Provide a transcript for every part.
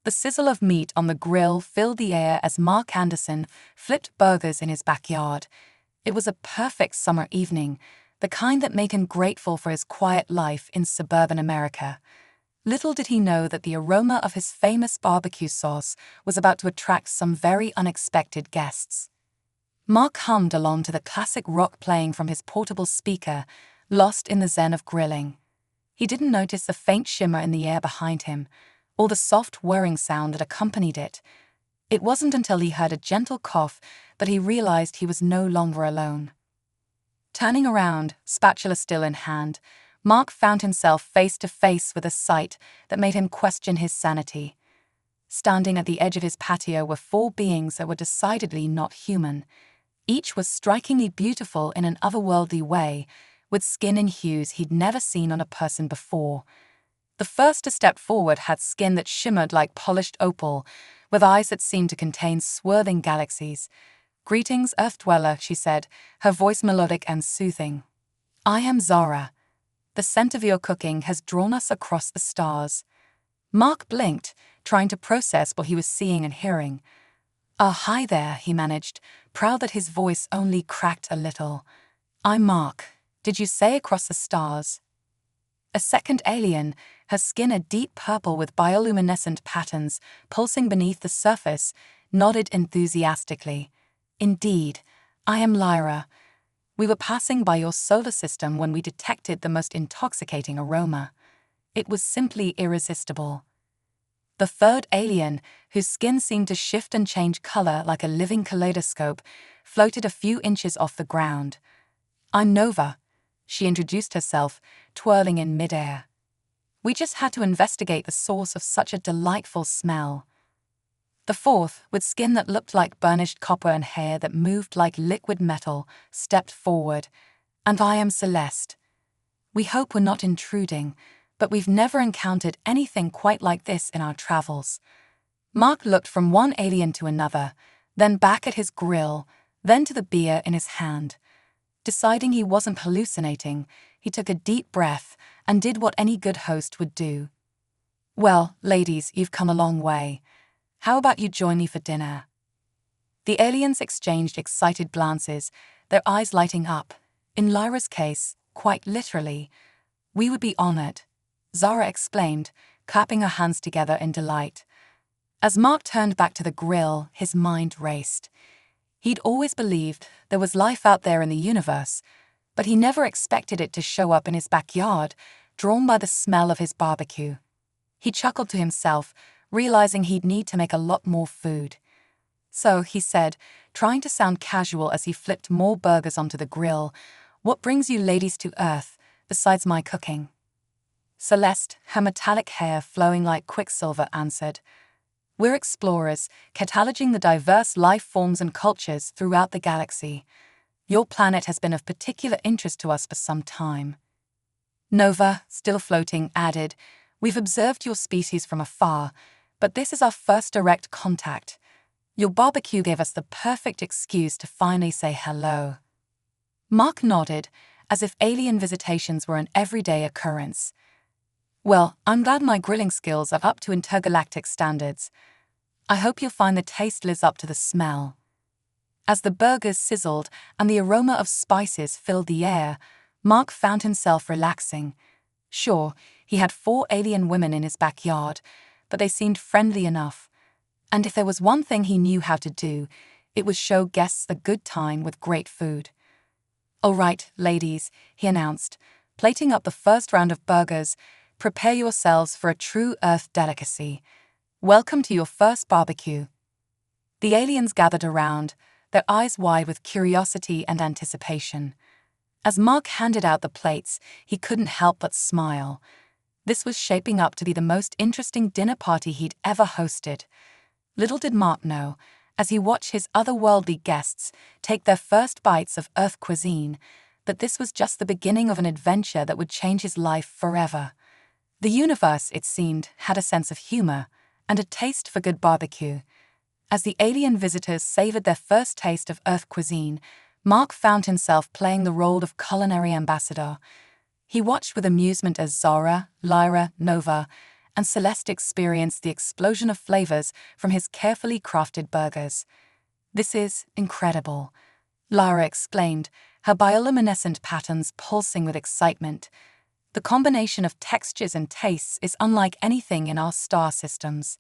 The sizzle of meat on the grill filled the air as Mark Anderson flipped burgers in his backyard. It was a perfect summer evening, the kind that made him grateful for his quiet life in suburban America. Little did he know that the aroma of his famous barbecue sauce was about to attract some very unexpected guests. Mark hummed along to the classic rock playing from his portable speaker, lost in the zen of grilling. He didn't notice the faint shimmer in the air behind him, or the soft whirring sound that accompanied it. It wasn't until he heard a gentle cough that he realized he was no longer alone. Turning around, spatula still in hand, Mark found himself face to face with a sight that made him question his sanity. Standing at the edge of his patio were four beings that were decidedly not human. Each was strikingly beautiful in an otherworldly way, with skin and hues he'd never seen on a person before. The first to step forward had skin that shimmered like polished opal, with eyes that seemed to contain swirling galaxies. "Greetings, Earth Dweller," she said, her voice melodic and soothing. "I am Zara. The scent of your cooking has drawn us across the stars." Mark blinked, trying to process what he was seeing and hearing. Hi there," he managed, proud that his voice only cracked a little. "I'm Mark. Did you say across the stars?" A second alien, her skin a deep purple with bioluminescent patterns pulsing beneath the surface, nodded enthusiastically. "Indeed, I am Lyra. We were passing by your solar system when we detected the most intoxicating aroma. It was simply irresistible." The third alien, whose skin seemed to shift and change color like a living kaleidoscope, floated a few inches off the ground. "I'm Nova," she introduced herself, twirling in midair. "We just had to investigate the source of such a delightful smell." The fourth, with skin that looked like burnished copper and hair that moved like liquid metal, stepped forward. "And I am Celeste. We hope we're not intruding, but we've never encountered anything quite like this in our travels." Mark looked from one alien to another, then back at his grill, then to the beer in his hand. Deciding he wasn't hallucinating, he took a deep breath and did what any good host would do. "Well, ladies, you've come a long way. How about you join me for dinner?" The aliens exchanged excited glances, their eyes lighting up. In Lyra's case, quite literally. "We would be honored," Zara exclaimed, clapping her hands together in delight. As Mark turned back to the grill, his mind raced. He'd always believed there was life out there in the universe, but he never expected it to show up in his backyard, drawn by the smell of his barbecue. He chuckled to himself, realizing he'd need to make a lot more food. "So," he said, trying to sound casual as he flipped more burgers onto the grill, "what brings you ladies to Earth, besides my cooking?" Celeste, her metallic hair flowing like quicksilver, answered, "We're explorers, cataloging the diverse life forms and cultures throughout the galaxy. Your planet has been of particular interest to us for some time." Nova, still floating, added, "We've observed your species from afar, but this is our first direct contact. Your barbecue gave us the perfect excuse to finally say hello." Mark nodded, as if alien visitations were an everyday occurrence. "Well, I'm glad my grilling skills are up to intergalactic standards. I hope you'll find the taste lives up to the smell." As the burgers sizzled and the aroma of spices filled the air, Mark found himself relaxing. Sure, he had 4 alien women in his backyard, but they seemed friendly enough. And if there was one thing he knew how to do, it was show guests a good time with great food. "All right, ladies," he announced, plating up the first round of burgers, "prepare yourselves for a true Earth delicacy. Welcome to your first barbecue." The aliens gathered around, their eyes wide with curiosity and anticipation. As Mark handed out the plates, he couldn't help but smile. This was shaping up to be the most interesting dinner party he'd ever hosted. Little did Mark know, as he watched his otherworldly guests take their first bites of Earth cuisine, that this was just the beginning of an adventure that would change his life forever. The universe, it seemed, had a sense of humor and a taste for good barbecue. As the alien visitors savored their first taste of Earth cuisine, Mark found himself playing the role of culinary ambassador. He watched with amusement as Zara, Lyra, Nova, and Celeste experienced the explosion of flavors from his carefully crafted burgers. "This is incredible," Lara exclaimed, her bioluminescent patterns pulsing with excitement. "The combination of textures and tastes is unlike anything in our star systems."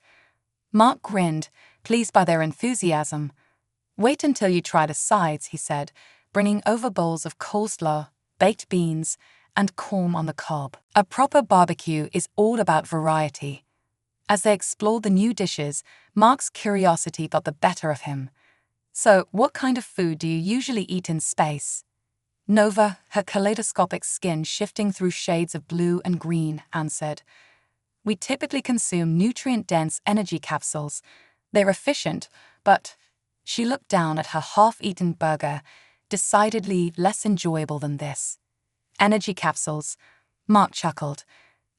Mark grinned, pleased by their enthusiasm. "Wait until you try the sides," he said, bringing over bowls of coleslaw, baked beans, and corn on the cob. A proper barbecue is all about variety. As they explored the new dishes, Mark's curiosity got the better of him. "So, what kind of food do you usually eat in space?" Nova, her kaleidoscopic skin shifting through shades of blue and green, answered. "We typically consume nutrient-dense energy capsules. They're efficient, but—" She looked down at her half-eaten burger, decidedly less enjoyable than this. "Energy capsules," Mark chuckled.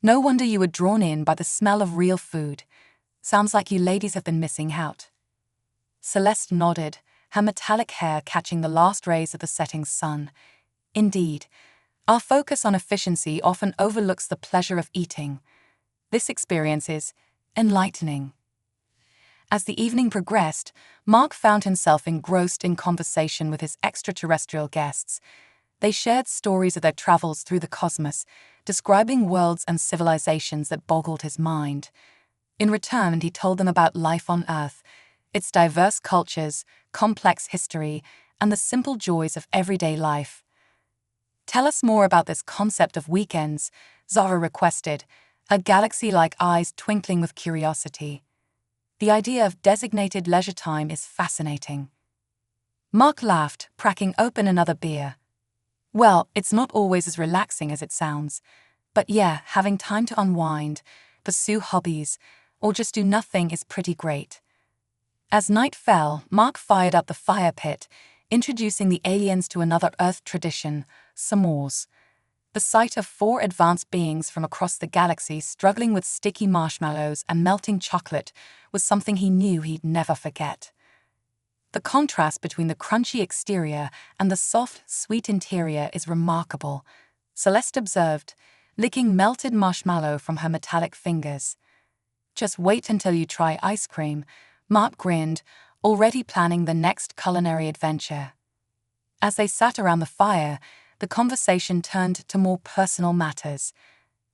"No wonder you were drawn in by the smell of real food. Sounds like you ladies have been missing out." Celeste nodded, her metallic hair catching the last rays of the setting sun. "Indeed, our focus on efficiency often overlooks the pleasure of eating. This experience is enlightening." As the evening progressed, Mark found himself engrossed in conversation with his extraterrestrial guests. They shared stories of their travels through the cosmos, describing worlds and civilizations that boggled his mind. In return, he told them about life on Earth, its diverse cultures, complex history, and the simple joys of everyday life. "Tell us more about this concept of weekends," Zara requested, her galaxy-like eyes twinkling with curiosity. "The idea of designated leisure time is fascinating." Mark laughed, cracking open another beer. "Well, it's not always as relaxing as it sounds. But yeah, having time to unwind, pursue hobbies, or just do nothing is pretty great." As night fell, Mark fired up the fire pit, introducing the aliens to another Earth tradition, s'mores. The sight of 4 advanced beings from across the galaxy struggling with sticky marshmallows and melting chocolate was something he knew he'd never forget. The contrast between the crunchy exterior and the soft, sweet interior is remarkable, Celeste observed, licking melted marshmallow from her metallic fingers. "Just wait until you try ice cream," Mark grinned, already planning the next culinary adventure. As they sat around the fire, the conversation turned to more personal matters.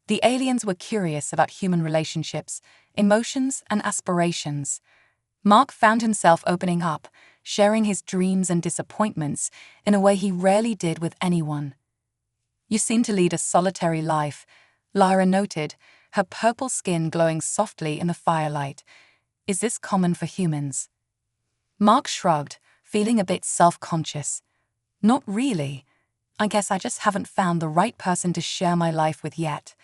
The aliens were curious about human relationships, emotions, and aspirations. Mark found himself opening up, sharing his dreams and disappointments in a way he rarely did with anyone. "You seem to lead a solitary life," Lara noted, her purple skin glowing softly in the firelight. "Is this common for humans?" Mark shrugged, feeling a bit self-conscious. "Not really. I guess I just haven't found the right person to share my life with yet."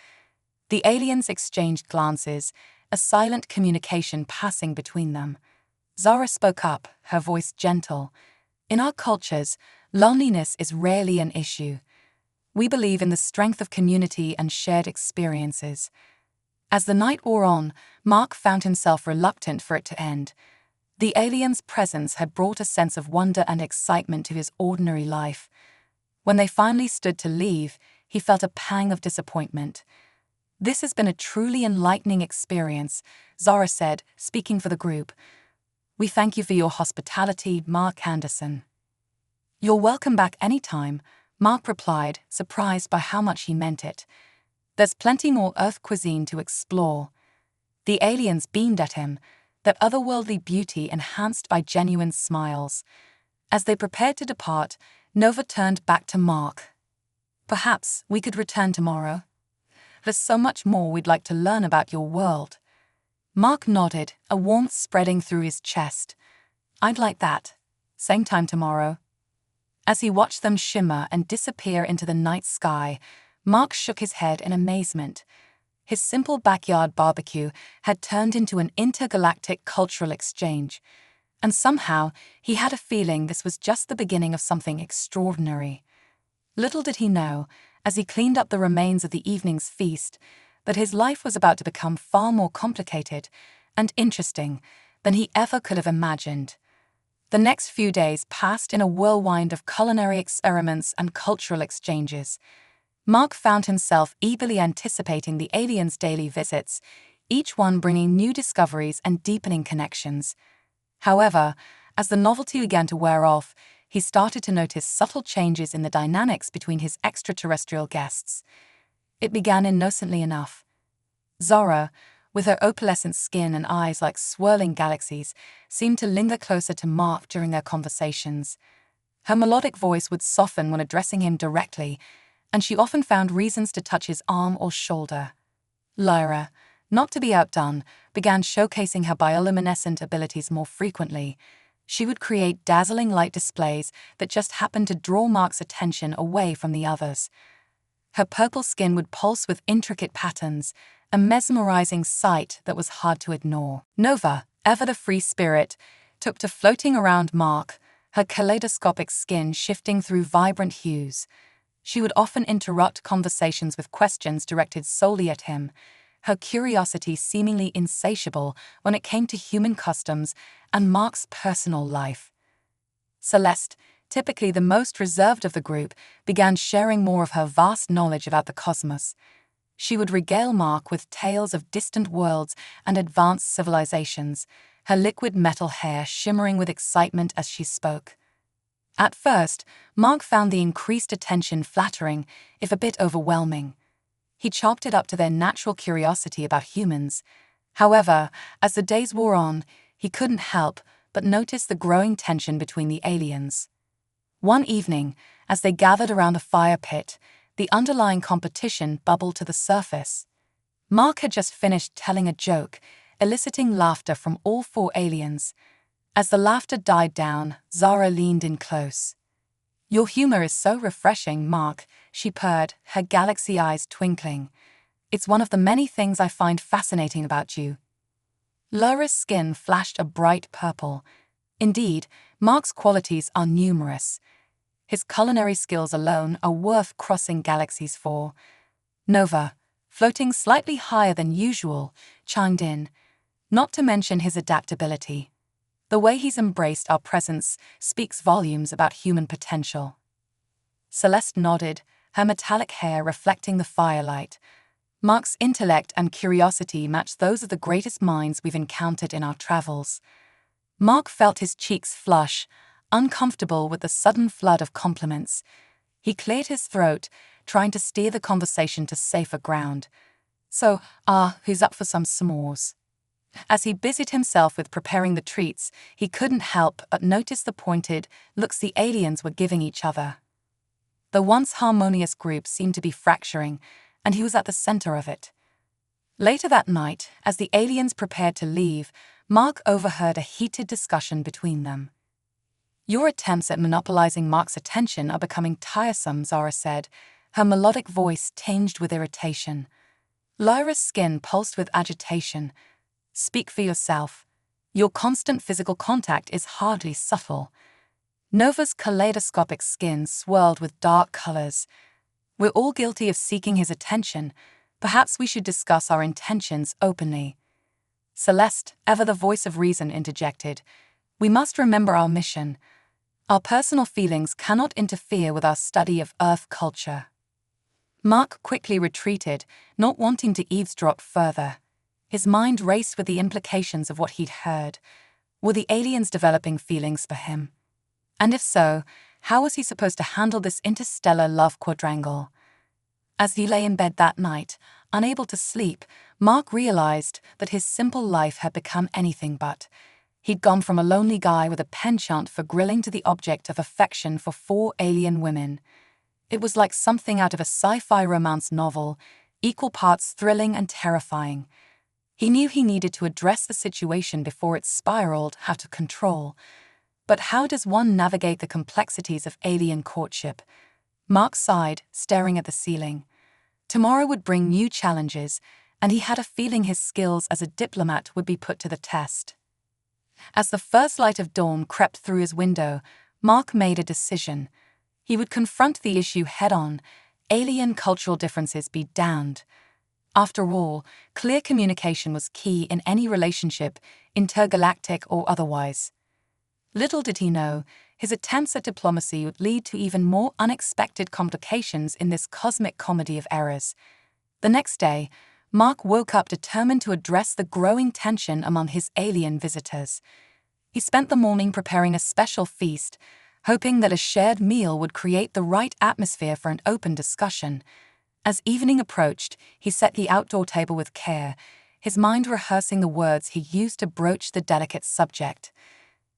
The aliens exchanged glances, a silent communication passing between them. Zara spoke up, her voice gentle. "In our cultures, loneliness is rarely an issue. We believe in the strength of community and shared experiences." As the night wore on, Mark found himself reluctant for it to end. The aliens' presence had brought a sense of wonder and excitement to his ordinary life. When they finally stood to leave, he felt a pang of disappointment. "This has been a truly enlightening experience," Zara said, speaking for the group. "We thank you for your hospitality, Mark Anderson." "You're welcome back anytime," Mark replied, surprised by how much he meant it. "There's plenty more Earth cuisine to explore." The aliens beamed at him, their otherworldly beauty enhanced by genuine smiles. As they prepared to depart, Nova turned back to Mark. "Perhaps we could return tomorrow. There's so much more we'd like to learn about your world." Mark nodded, a warmth spreading through his chest. "I'd like that. Same time tomorrow." As he watched them shimmer and disappear into the night sky, Mark shook his head in amazement. His simple backyard barbecue had turned into an intergalactic cultural exchange, and somehow he had a feeling this was just the beginning of something extraordinary. Little did he know, as he cleaned up the remains of the evening's feast, that his life was about to become far more complicated and interesting than he ever could have imagined. The next few days passed in a whirlwind of culinary experiments and cultural exchanges. Mark found himself eagerly anticipating the aliens' daily visits, each one bringing new discoveries and deepening connections. However, as the novelty began to wear off, he started to notice subtle changes in the dynamics between his extraterrestrial guests. It began innocently enough. Zara, with her opalescent skin and eyes like swirling galaxies, seemed to linger closer to Mark during their conversations. Her melodic voice would soften when addressing him directly, and she often found reasons to touch his arm or shoulder. Lyra, not to be outdone, began showcasing her bioluminescent abilities more frequently. She would create dazzling light displays that just happened to draw Mark's attention away from the others. Her purple skin would pulse with intricate patterns, a mesmerizing sight that was hard to ignore. Nova, ever the free spirit, took to floating around Mark, her kaleidoscopic skin shifting through vibrant hues. She would often interrupt conversations with questions directed solely at him, her curiosity seemingly insatiable when it came to human customs and Mark's personal life. Celeste, typically the most reserved of the group, began sharing more of her vast knowledge about the cosmos. She would regale Mark with tales of distant worlds and advanced civilizations, her liquid metal hair shimmering with excitement as she spoke. At first, Mark found the increased attention flattering, if a bit overwhelming. He chalked it up to their natural curiosity about humans. However, as the days wore on, he couldn't help but notice the growing tension between the aliens. One evening, as they gathered around a fire pit, the underlying competition bubbled to the surface. Mark had just finished telling a joke, eliciting laughter from all four aliens. As the laughter died down, Zara leaned in close. "Your humor is so refreshing, Mark," she purred, her galaxy eyes twinkling. "It's one of the many things I find fascinating about you." Lyra's skin flashed a bright purple. Indeed, Mark's qualities are numerous. His culinary skills alone are worth crossing galaxies for. Nova, floating slightly higher than usual, chimed in, not to mention his adaptability. "The way he's embraced our presence speaks volumes about human potential." Celeste nodded, her metallic hair reflecting the firelight. Mark's intellect and curiosity matched those of the greatest minds we've encountered in our travels. Mark felt his cheeks flush, uncomfortable with the sudden flood of compliments. He cleared his throat, trying to steer the conversation to safer ground. "So, who's up for some s'mores?" As he busied himself with preparing the treats, he couldn't help but notice the pointed looks the aliens were giving each other. The once harmonious group seemed to be fracturing, and he was at the center of it. Later that night, as the aliens prepared to leave, Mark overheard a heated discussion between them. "Your attempts at monopolizing Mark's attention are becoming tiresome," Zara said, her melodic voice tinged with irritation. Lyra's skin pulsed with agitation. "Speak for yourself. Your constant physical contact is hardly subtle." Nova's kaleidoscopic skin swirled with dark colors. "We're all guilty of seeking his attention. Perhaps we should discuss our intentions openly." Celeste, ever the voice of reason, interjected, "We must remember our mission. Our personal feelings cannot interfere with our study of Earth culture." Mark quickly retreated, not wanting to eavesdrop further. His mind raced with the implications of what he'd heard. Were the aliens developing feelings for him? And if so, how was he supposed to handle this interstellar love quadrangle? As he lay in bed that night, unable to sleep, Mark realized that his simple life had become anything but. He'd gone from a lonely guy with a penchant for grilling to the object of affection for 4 alien women. It was like something out of a sci-fi romance novel, equal parts thrilling and terrifying. He knew he needed to address the situation before it spiraled out of control. But how does one navigate the complexities of alien courtship? Mark sighed, staring at the ceiling. Tomorrow would bring new challenges, and he had a feeling his skills as a diplomat would be put to the test. As the first light of dawn crept through his window, Mark made a decision. He would confront the issue head-on, alien cultural differences be damned. After all, clear communication was key in any relationship, intergalactic or otherwise. Little did he know, his attempts at diplomacy would lead to even more unexpected complications in this cosmic comedy of errors. The next day, Mark woke up determined to address the growing tension among his alien visitors. He spent the morning preparing a special feast, hoping that a shared meal would create the right atmosphere for an open discussion. As evening approached, he set the outdoor table with care, his mind rehearsing the words he used to broach the delicate subject.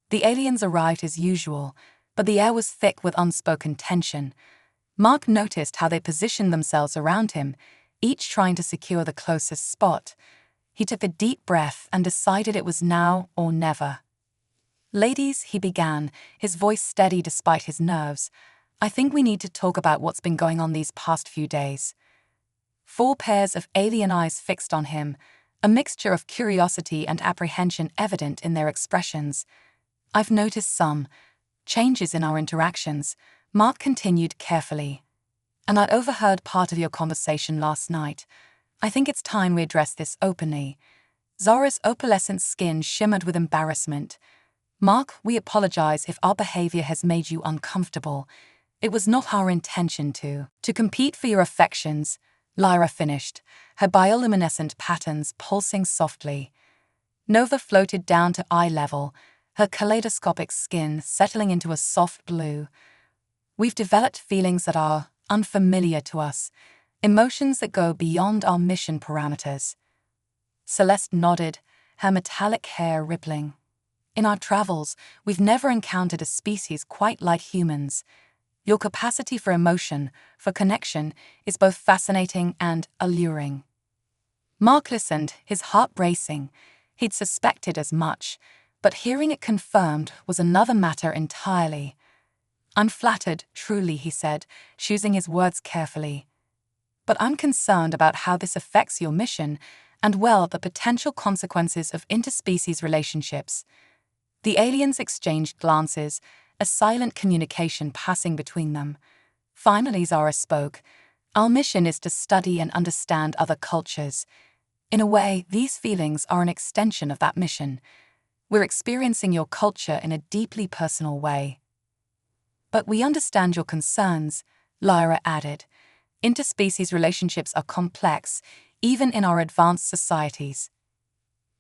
The aliens arrived as usual, but the air was thick with unspoken tension. Mark noticed how they positioned themselves around him, each trying to secure the closest spot. He took a deep breath and decided it was now or never. "Ladies," he began, his voice steady despite his nerves, "I think we need to talk about what's been going on these past few days." 4 pairs of alien eyes fixed on him, a mixture of curiosity and apprehension evident in their expressions. "I've noticed some changes in our interactions," Mark continued carefully. "And I overheard part of your conversation last night. I think it's time we address this openly." Zara's opalescent skin shimmered with embarrassment. "Mark, we apologize if our behavior has made you uncomfortable. It was not our intention to compete for your affections," Lyra finished, her bioluminescent patterns pulsing softly. Nova floated down to eye level, her kaleidoscopic skin settling into a soft blue. "We've developed feelings that are unfamiliar to us, emotions that go beyond our mission parameters." Celeste nodded, her metallic hair rippling. "In our travels, we've never encountered a species quite like humans. Your capacity for emotion, for connection, is both fascinating and alluring." Mark listened, his heart racing. He'd suspected as much, but hearing it confirmed was another matter entirely. "I'm flattered, truly," he said, choosing his words carefully. "But I'm concerned about how this affects your mission and, well, the potential consequences of interspecies relationships." The aliens exchanged glances, a silent communication passing between them. Finally, Zara spoke. "Our mission is to study and understand other cultures. In a way, these feelings are an extension of that mission. We're experiencing your culture in a deeply personal way." "But we understand your concerns," Lyra added. "Interspecies relationships are complex, even in our advanced societies."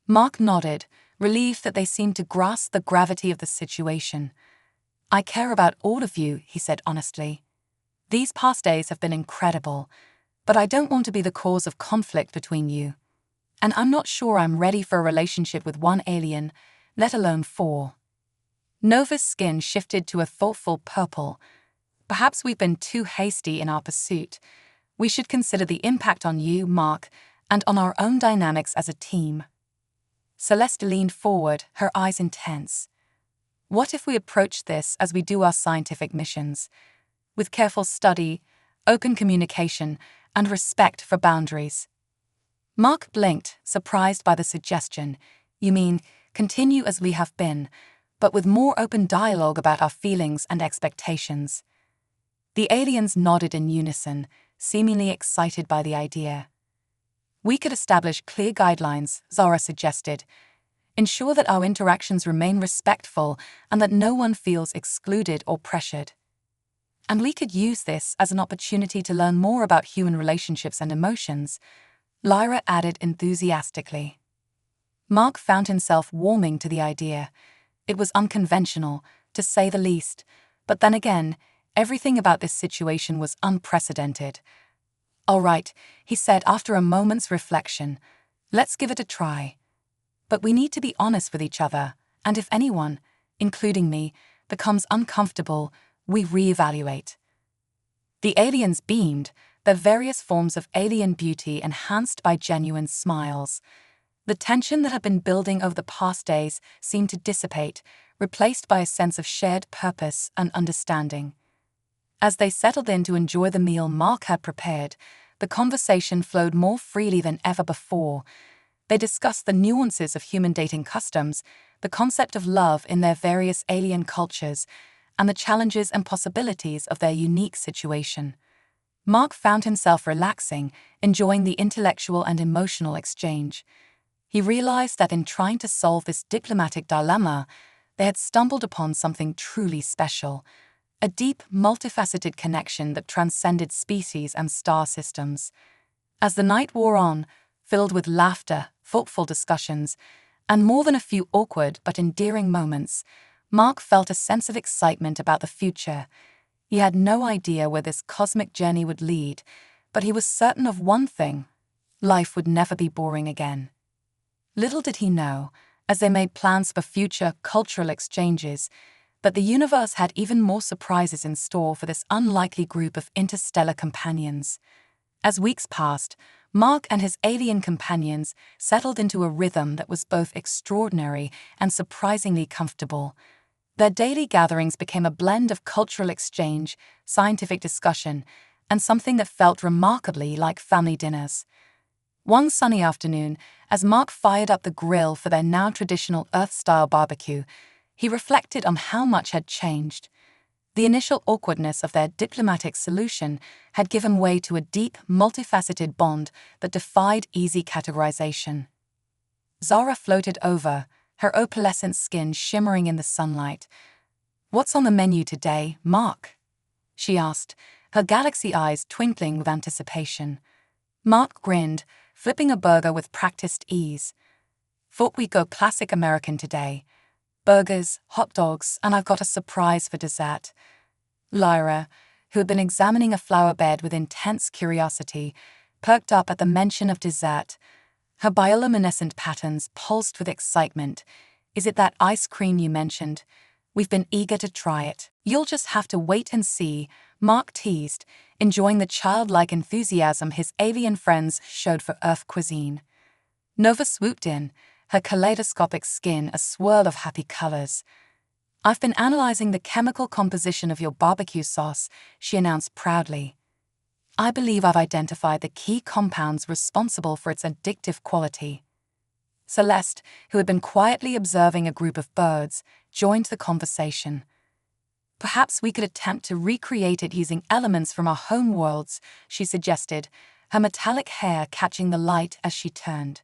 Mark nodded, relieved that they seemed to grasp the gravity of the situation. "I care about all of you," he said honestly. "These past days have been incredible, but I don't want to be the cause of conflict between you. And I'm not sure I'm ready for a relationship with one alien, let alone 4. Nova's skin shifted to a thoughtful purple. "Perhaps we've been too hasty in our pursuit. We should consider the impact on you, Mark, and on our own dynamics as a team." Celeste leaned forward, her eyes intense. "What if we approach this as we do our scientific missions, with careful study, open communication, and respect for boundaries?" Mark blinked, surprised by the suggestion. "You mean, continue as we have been, but with more open dialogue about our feelings and expectations?" The aliens nodded in unison, seemingly excited by the idea. "We could establish clear guidelines," Zara suggested. "Ensure that our interactions remain respectful and that no one feels excluded or pressured. And we could use this as an opportunity to learn more about human relationships and emotions," Lyra added enthusiastically. Mark found himself warming to the idea. It was unconventional, to say the least, but then again, everything about this situation was unprecedented. "All right," he said after a moment's reflection. "Let's give it a try. But we need to be honest with each other, and if anyone, including me, becomes uncomfortable, we reevaluate." The aliens beamed, their various forms of alien beauty enhanced by genuine smiles. The tension that had been building over the past days seemed to dissipate, replaced by a sense of shared purpose and understanding. As they settled in to enjoy the meal Mark had prepared, the conversation flowed more freely than ever before. They discussed the nuances of human dating customs, the concept of love in their various alien cultures, and the challenges and possibilities of their unique situation. Mark found himself relaxing, enjoying the intellectual and emotional exchange. He realized that in trying to solve this diplomatic dilemma, they had stumbled upon something truly special, a deep, multifaceted connection that transcended species and star systems. As the night wore on, filled with laughter, thoughtful discussions, and more than a few awkward but endearing moments, Mark felt a sense of excitement about the future. He had no idea where this cosmic journey would lead, but he was certain of one thing: life would never be boring again. Little did he know, as they made plans for future cultural exchanges, that the universe had even more surprises in store for this unlikely group of interstellar companions. As weeks passed, Mark and his alien companions settled into a rhythm that was both extraordinary and surprisingly comfortable. Their daily gatherings became a blend of cultural exchange, scientific discussion, and something that felt remarkably like family dinners. One sunny afternoon, as Mark fired up the grill for their now traditional Earth-style barbecue, he reflected on how much had changed. The initial awkwardness of their diplomatic solution had given way to a deep, multifaceted bond that defied easy categorization. Zara floated over, her opalescent skin shimmering in the sunlight. "What's on the menu today, Mark?" she asked, her galaxy eyes twinkling with anticipation. Mark grinned, flipping a burger with practiced ease. "Thought we'd go classic American today. Burgers, hot dogs, and I've got a surprise for dessert." Lyra, who had been examining a flower bed with intense curiosity, perked up at the mention of dessert. Her bioluminescent patterns pulsed with excitement. "Is it that ice cream you mentioned? We've been eager to try it." "You'll just have to wait and see," Mark teased, enjoying the childlike enthusiasm his alien friends showed for Earth cuisine. Nova swooped in, her kaleidoscopic skin a swirl of happy colors. "I've been analyzing the chemical composition of your barbecue sauce," she announced proudly. "I believe I've identified the key compounds responsible for its addictive quality." Celeste, who had been quietly observing a group of birds, joined the conversation. "Perhaps we could attempt to recreate it using elements from our home worlds," she suggested, her metallic hair catching the light as she turned.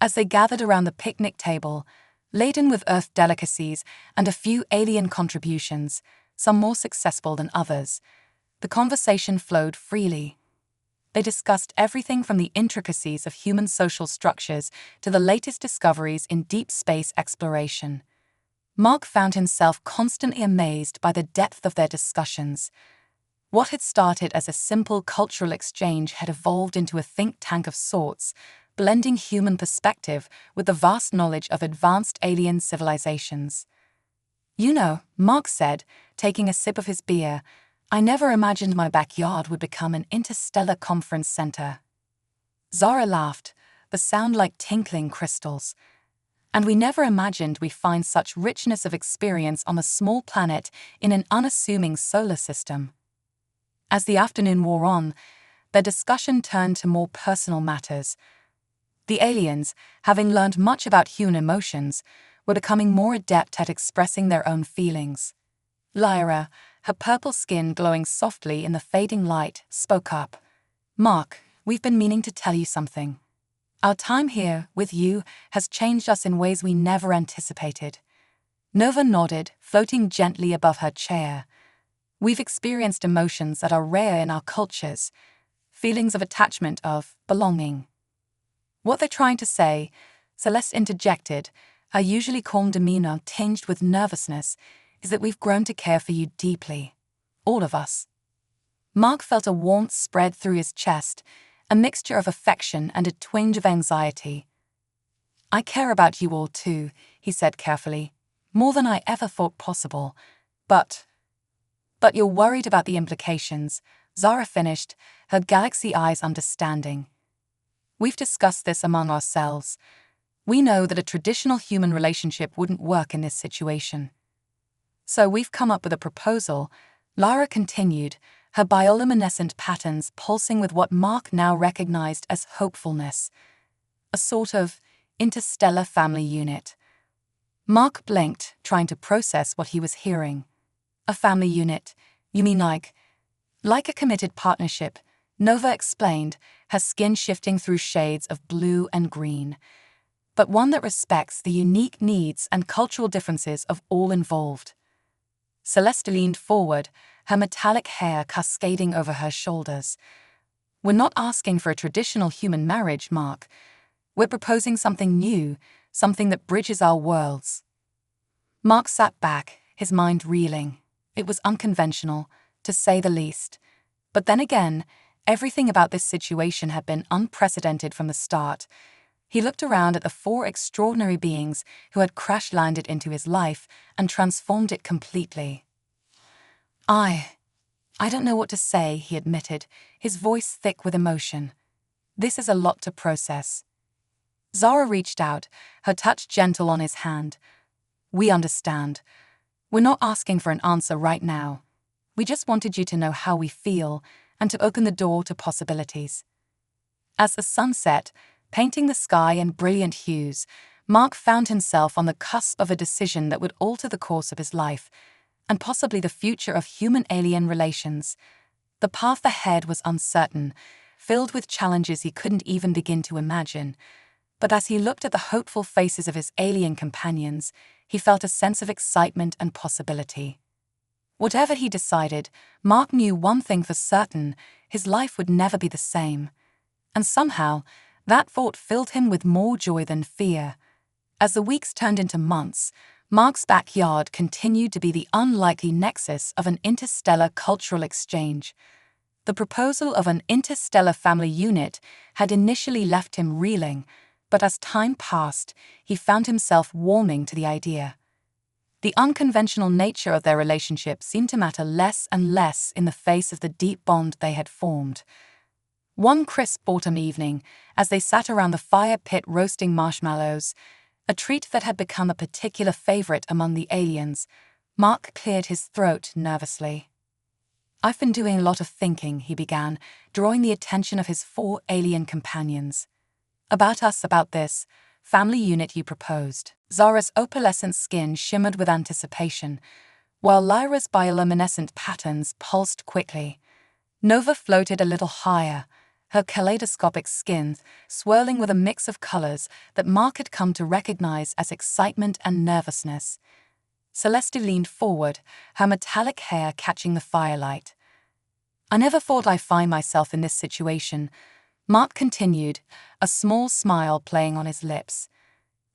As they gathered around the picnic table, laden with Earth delicacies and a few alien contributions, some more successful than others, the conversation flowed freely. They discussed everything from the intricacies of human social structures to the latest discoveries in deep space exploration. Mark found himself constantly amazed by the depth of their discussions. What had started as a simple cultural exchange had evolved into a think tank of sorts, blending human perspective with the vast knowledge of advanced alien civilizations. "You know," Mark said, taking a sip of his beer, "I never imagined my backyard would become an interstellar conference center." Zara laughed, the sound like tinkling crystals. "And we never imagined we'd find such richness of experience on a small planet in an unassuming solar system." As the afternoon wore on, their discussion turned to more personal matters. The aliens, having learned much about human emotions, were becoming more adept at expressing their own feelings. Lyra, her purple skin glowing softly in the fading light, spoke up. "Mark, we've been meaning to tell you something. Our time here, with you, has changed us in ways we never anticipated." Nova nodded, floating gently above her chair. "We've experienced emotions that are rare in our cultures, feelings of attachment, of belonging." "What they're trying to say," Celeste interjected, her usually calm demeanor tinged with nervousness, "is that we've grown to care for you deeply. All of us." Mark felt a warmth spread through his chest, a mixture of affection and a twinge of anxiety. "I care about you all too," he said carefully, "more than I ever thought possible. But you're worried about the implications," Zara finished, her galaxy eyes understanding. "We've discussed this among ourselves. We know that a traditional human relationship wouldn't work in this situation. So we've come up with a proposal," Lara continued, her bioluminescent patterns pulsing with what Mark now recognized as hopefulness. "A sort of interstellar family unit." Mark blinked, trying to process what he was hearing. "A family unit? You mean like a committed partnership?" Nova explained, her skin shifting through shades of blue and green. "But one that respects the unique needs and cultural differences of all involved." Celeste leaned forward, her metallic hair cascading over her shoulders. "We're not asking for a traditional human marriage, Mark. We're proposing something new, something that bridges our worlds." Mark sat back, his mind reeling. It was unconventional, to say the least. But then again, everything about this situation had been unprecedented from the start. He looked around at the four extraordinary beings who had crash-landed into his life and transformed it completely. I don't know what to say," he admitted, his voice thick with emotion. "This is a lot to process." Zara reached out, her touch gentle on his hand. "We understand. We're not asking for an answer right now. We just wanted you to know how we feel and to open the door to possibilities." As the sun set, painting the sky in brilliant hues, Mark found himself on the cusp of a decision that would alter the course of his life, and possibly the future of human-alien relations. The path ahead was uncertain, filled with challenges he couldn't even begin to imagine. But as he looked at the hopeful faces of his alien companions, he felt a sense of excitement and possibility. Whatever he decided, Mark knew one thing for certain: his life would never be the same. And somehow, that thought filled him with more joy than fear. As the weeks turned into months, Mark's backyard continued to be the unlikely nexus of an interstellar cultural exchange. The proposal of an interstellar family unit had initially left him reeling, but as time passed, he found himself warming to the idea. The unconventional nature of their relationship seemed to matter less and less in the face of the deep bond they had formed. One crisp autumn evening, as they sat around the fire pit roasting marshmallows, a treat that had become a particular favorite among the aliens, Mark cleared his throat nervously. "I've been doing a lot of thinking," he began, drawing the attention of his four alien companions. "About us, about this family unit you proposed." Zara's opalescent skin shimmered with anticipation, while Lyra's bioluminescent patterns pulsed quickly. Nova floated a little higher, her kaleidoscopic skin swirling with a mix of colors that Mark had come to recognize as excitement and nervousness. Celeste leaned forward, her metallic hair catching the firelight. "I never thought I'd find myself in this situation," Mark continued, a small smile playing on his lips.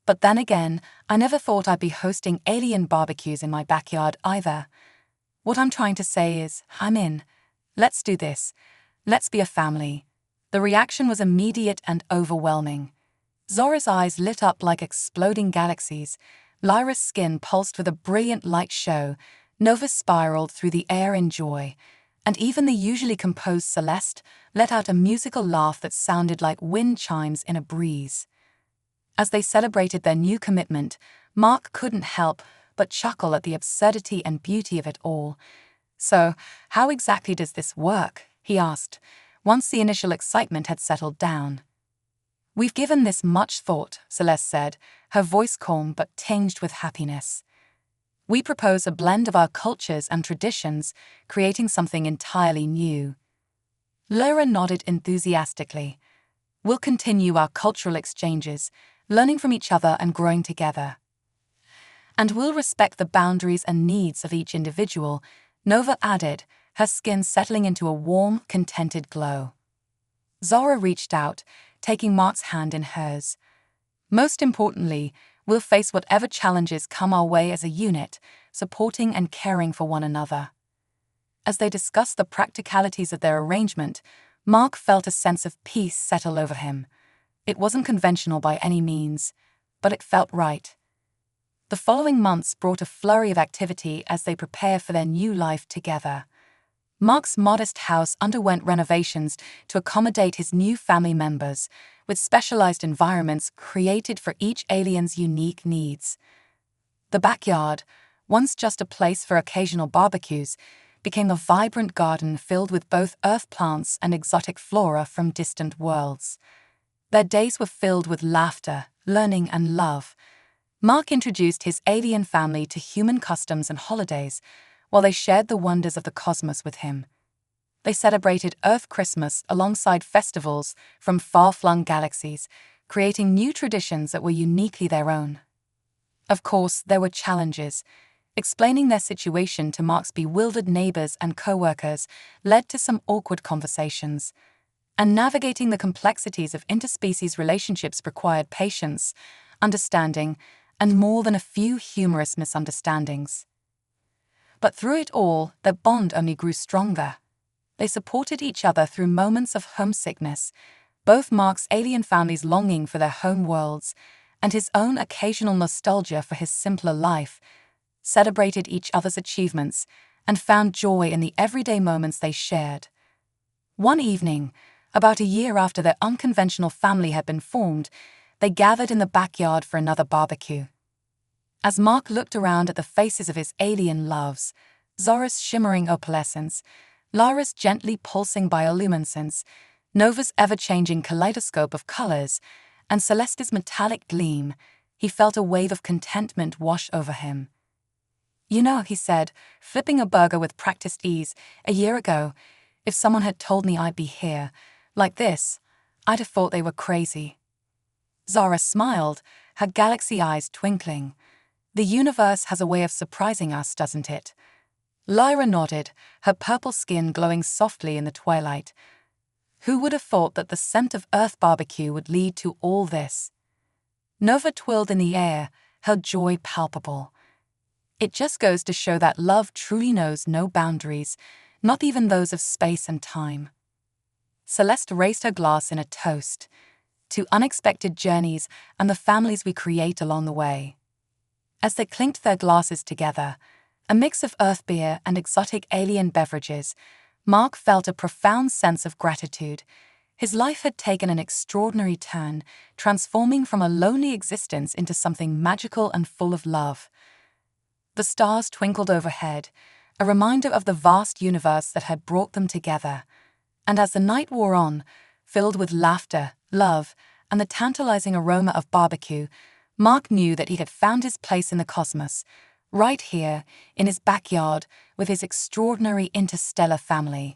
"But then again, I never thought I'd be hosting alien barbecues in my backyard either. What I'm trying to say is, I'm in. Let's do this. Let's be a family." The reaction was immediate and overwhelming. Zora's eyes lit up like exploding galaxies, Lyra's skin pulsed with a brilliant light show, Nova spiraled through the air in joy, and even the usually composed Celeste let out a musical laugh that sounded like wind chimes in a breeze. As they celebrated their new commitment, Mark couldn't help but chuckle at the absurdity and beauty of it all. "So, how exactly does this work?" he asked, once the initial excitement had settled down. "We've given this much thought," Celeste said, her voice calm but tinged with happiness. "We propose a blend of our cultures and traditions, creating something entirely new." Lyra nodded enthusiastically. "We'll continue our cultural exchanges, learning from each other and growing together. And we'll respect the boundaries and needs of each individual," Nova added, her skin settling into a warm, contented glow. Zora reached out, taking Mark's hand in hers. "Most importantly, we'll face whatever challenges come our way as a unit, supporting and caring for one another." As they discussed the practicalities of their arrangement, Mark felt a sense of peace settle over him. It wasn't conventional by any means, but it felt right. The following months brought a flurry of activity as they prepared for their new life together. Mark's modest house underwent renovations to accommodate his new family members, with specialized environments created for each alien's unique needs. The backyard, once just a place for occasional barbecues, became a vibrant garden filled with both earth plants and exotic flora from distant worlds. Their days were filled with laughter, learning, and love. Mark introduced his alien family to human customs and holidays, while they shared the wonders of the cosmos with him. They celebrated Earth Christmas alongside festivals from far-flung galaxies, creating new traditions that were uniquely their own. Of course, there were challenges. Explaining their situation to Mark's bewildered neighbors and co-workers led to some awkward conversations. And navigating the complexities of interspecies relationships required patience, understanding, and more than a few humorous misunderstandings. But through it all, their bond only grew stronger. They supported each other through moments of homesickness, both Mark's alien family's longing for their home worlds and his own occasional nostalgia for his simpler life, celebrated each other's achievements, and found joy in the everyday moments they shared. One evening, about a year after their unconventional family had been formed, they gathered in the backyard for another barbecue. As Mark looked around at the faces of his alien loves, Zora's shimmering opalescence, Lara's gently pulsing bioluminescence, Nova's ever-changing kaleidoscope of colors, and Celeste's metallic gleam, he felt a wave of contentment wash over him. "You know," he said, flipping a burger with practiced ease, "a year ago, if someone had told me I'd be here, like this, I'd have thought they were crazy." Zara smiled, her galaxy eyes twinkling. "The universe has a way of surprising us, doesn't it?" Lyra nodded, her purple skin glowing softly in the twilight. Who would have thought that the scent of Earth barbecue would lead to all this? Nova twirled in the air, her joy palpable. "It just goes to show that love truly knows no boundaries, not even those of space and time." Celeste raised her glass in a toast to unexpected journeys and the families we create along the way. As they clinked their glasses together, a mix of earth beer and exotic alien beverages, Mark felt a profound sense of gratitude. His life had taken an extraordinary turn, transforming from a lonely existence into something magical and full of love. The stars twinkled overhead, a reminder of the vast universe that had brought them together. And as the night wore on, filled with laughter, love, and the tantalizing aroma of barbecue, Mark knew that he had found his place in the cosmos, right here, in his backyard, with his extraordinary interstellar family.